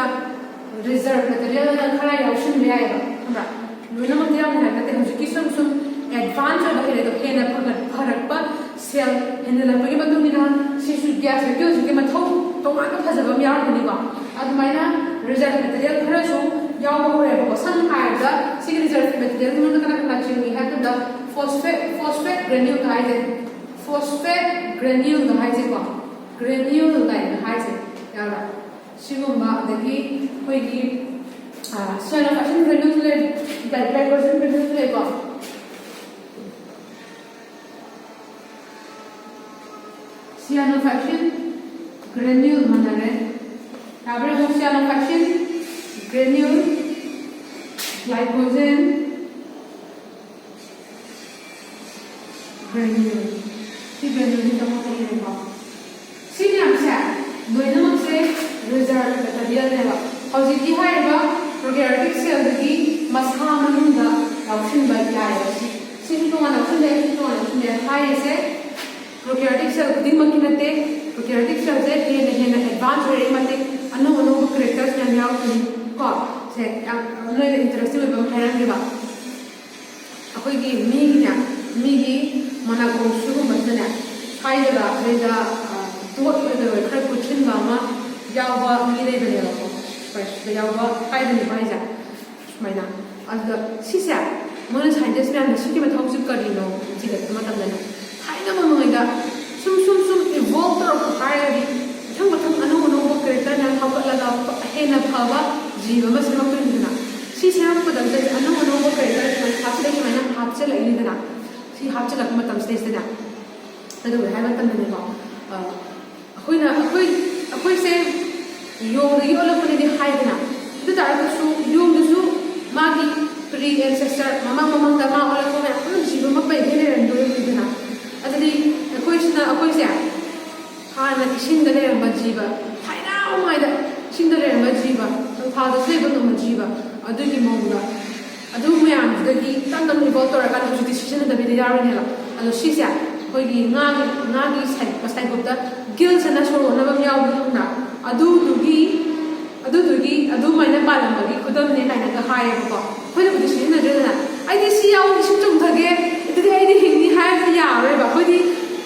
reserve material na khara yaushin me ai ba loina mak yam na te hoji ki sum advance ba hele to hena pharak pa cell hena ba gi bandung ni na sisu gas vacuum gi mathau to ma ka phajaba mi yar ni ba adumaina reserve material khara su yaw ba hore ba san hai da sig reserve material mun kana kana chin we have to the phosphate granule ka hai phosphate granule ka hai ko granule ka hai yara sigumba adagi koi gi cyanophyllin granule glycogen granule ko cyanophyllin granule manare tabre ho cyanophyllin granule glycogen granule si granule ni tamo koi re ba si ni amsa doina makse reserve material ne ba hoji ki hai ba prokaryotic cell gi masha manunda option ba kya hai si to one option de hai se prokaryotic cell ding makinate prokaryotic cell se hena advanced rate mate ano characters na yaw ko se no interesting ba kharan ge ba akoi gi mi gi mana ko shu ba na hai da da to the khar kuchin ba ma yaw ba mi le ba ko fresh da yaw ba hai da ni ba ja maina ada si sa mon scientist na si ki ba thau su kari no ji da ma tam na hai na ma ma da sum evolve to hai ri thang ano character na hawala ga hena phawa jiva ma sama ko ni na si sam ko dam se ano character na hapse ni mana hapse la ni na si hapse la ma tam stage na adu hai ba tam ni ba akoi se yong ri ola ko ni hai na du ta ko su yong du su ma gi pre ancestor mama da ma ola ko na jiva ma pa ni ren do ni na adali akoi se ha na ishin da le ba jiva hai na mai da shin da le ba jiva tha da se ba no jiva adu gi mo da adu myam da gi tan tan ni bo to ra ka no decision da bi da yar ni la ado shi sia koi gi nga gi sai ko da gil sana so na ba yaw na adu mai na ba la ba gi khudam ne kai na ka hai ko koi da decision na da na ai di si yaw shi tum tha ge iti ai di hing ni hai ya re ba koi di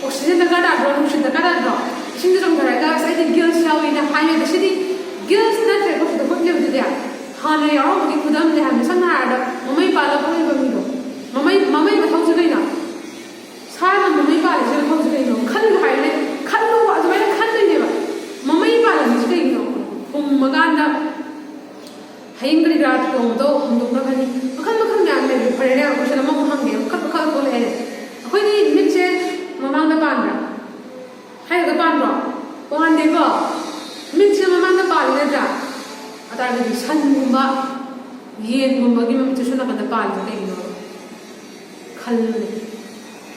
oxygen da ka da ro oxygen da ka da ro shin da jong da sai di gil shaw ina hai da shi di gil na tre ko da ko le da ha na yaw gi khudam ne ha san na da mamai pa la ko ba mi do mamai ba thau chu na sa na mamai pa le thau chu no khan hai le khan lo ba mai na khan ne ba mamai pa la ni chu no magan da haing bri gra to do hum do na khani makan ya me phare ne ko sana ma hang ge khat ko le akoi ni mit che mamang da pan ra hai da pan ro pan de ko mit che mamang da pan le da ata ga san ba yen ba gi mam chu na ka da pan de no khal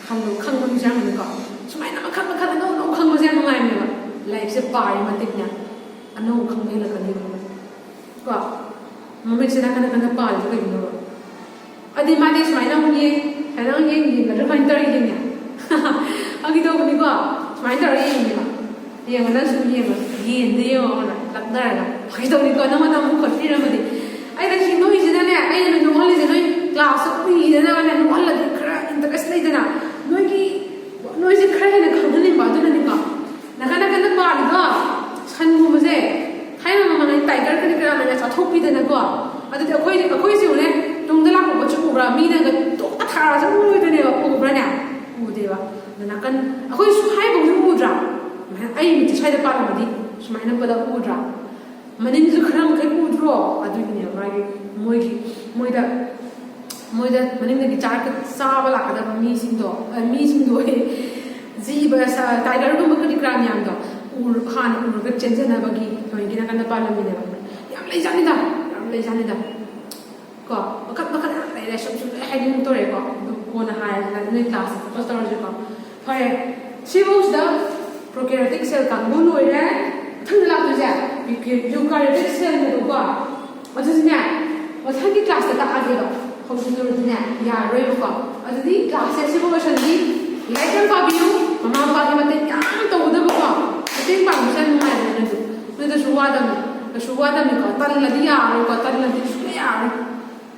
khang mam jang ne ko sumai na khang no khang ma jang ngai me ba life se pai ma tik nya ano khang me la ka ni ko mamai se na ka pan de no adi ma de sumai na mu ye ha na ye ga ma tar ye nya agi do ni ko sumai tar ye ni ba ye ga na su ye ba ye de yo na lak da ga agi do ni ko na ma na mu ko ti ra ma de ai da shi no ji da ne ai na no holi je no class ui da na no hol la kra interest nei da na no gi ꯁꯥꯔꯁꯨ ꯎꯗꯣꯏꯅꯦꯕ ꯎꯕ꯭ꯔꯅꯦ ꯎꯗꯦꯕ ꯑꯗ ꯅꯥꯀꯟ ꯑꯩꯈꯣꯏꯁꯨ ꯍꯥꯏꯕꯕꯨꯗꯤ ꯎꯗ꯭ꯔꯥ ꯑꯩ ꯃꯤꯠꯇꯤ ꯁ꯭ꯋꯥꯏꯗ ꯄꯥꯜꯂꯝꯃꯗꯤ ꯁꯨꯃꯥꯏꯅ ꯄꯨꯂꯞ ꯎꯗ꯭ꯔꯥ ꯃꯅꯤꯡꯁꯨ ꯈꯔ ꯃꯈꯩ ꯎꯗ꯭ꯔꯣ ꯑꯗꯨꯒꯤꯅꯦꯕ ꯃꯥꯒꯤ ꯃꯣꯏꯗ ꯃꯅꯤꯡꯗꯒꯤ ꯆꯥꯕ ꯂꯥꯛꯀꯗꯕ ꯃꯤꯁꯤꯡꯗꯣ ꯖꯤꯕ ꯇꯥꯏꯒꯔꯒꯨꯝꯕ ꯀꯔꯤ ꯀꯔꯥ ꯃꯌꯥꯝꯗꯣ ꯍꯥꯟꯅ ꯎꯔꯒ ꯆꯦꯟꯖꯅꯕꯒꯤ ꯅꯣꯏꯒꯤ ꯅꯥꯀꯟꯗ ꯄꯥꯜꯂꯝꯃꯤꯅꯦꯕ ꯌꯥꯝ ꯂꯩꯖꯥꯠꯅꯤꯗ ꯀꯣ ꯃꯈꯜ ꯌꯥꯝ ꯂꯩꯔꯦ ꯁꯨꯝ ꯍꯥꯏꯅꯤꯡ ꯇꯧꯔꯦꯀꯣ ꯑꯗꯨ ꯀꯣꯟꯅ ꯍꯥꯏꯔꯁꯤꯅ ꯅꯣꯏ ꯀ꯭ꯂꯥꯁꯇ ꯐꯣꯀꯁ ꯇꯧꯔꯁꯤꯀꯣ ꯐꯔꯦ ꯁꯤꯐꯧꯁꯤꯗ ꯄ꯭ꯔꯣꯀꯦꯔꯤꯌꯣꯇꯤꯛ ꯁꯦꯜ ꯀꯥꯡꯕꯨ ꯂꯣꯏꯔꯦ ꯃꯊꯪꯗ ꯂꯥꯛꯇꯣꯏꯁꯦ ꯌꯨꯀꯥꯔꯤयोꯇꯤꯛ ꯁꯦꯜꯅꯦꯕꯀꯣ ꯑꯗꯨꯁꯨꯅꯦ ꯃꯊꯪꯒꯤ ꯀ꯭ꯂꯥꯁꯇ ꯇꯥꯛꯑꯒꯦꯕ ꯍꯧꯖꯤꯛꯇꯨꯗꯤꯅꯦ ꯌꯥꯔꯔꯣꯏꯕꯀꯣ ꯑꯗꯨꯗꯤ ꯀ꯭ꯂꯥꯁꯁꯦ ꯁꯤꯐꯧ ꯂꯣꯏꯁꯟꯗꯤ ꯂꯥꯏꯔꯤꯛ ꯌꯥꯝ ꯄꯥꯕꯤꯌꯨ ꯃꯃꯥ ꯃꯄꯥꯒꯤ ꯃꯇꯦꯡ ꯌꯥꯝ ꯇꯧꯒꯗꯕꯀꯣ ꯃꯇꯦꯡ ꯄꯥꯡꯕꯁꯦ ꯌꯥꯝ ꯅꯨꯡꯉꯥꯏꯕꯅꯦ ꯅꯣꯏꯗꯁꯨ ꯋꯥꯗꯕꯅꯤꯀꯣ ꯇꯜꯂꯗꯤ ꯌꯥꯔꯣꯏꯀꯣ ꯇꯜꯂꯗꯤ ꯁꯨꯡꯌꯥ ꯌꯥꯔꯣꯏ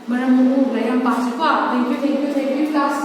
ꯃꯔꯝ ꯂꯥꯏꯔꯤꯛ ꯌꯥꯝ ꯄꯥꯁꯤꯀꯣ ꯊꯦꯡꯛ ꯌꯨ ꯀ꯭ꯂꯥꯁ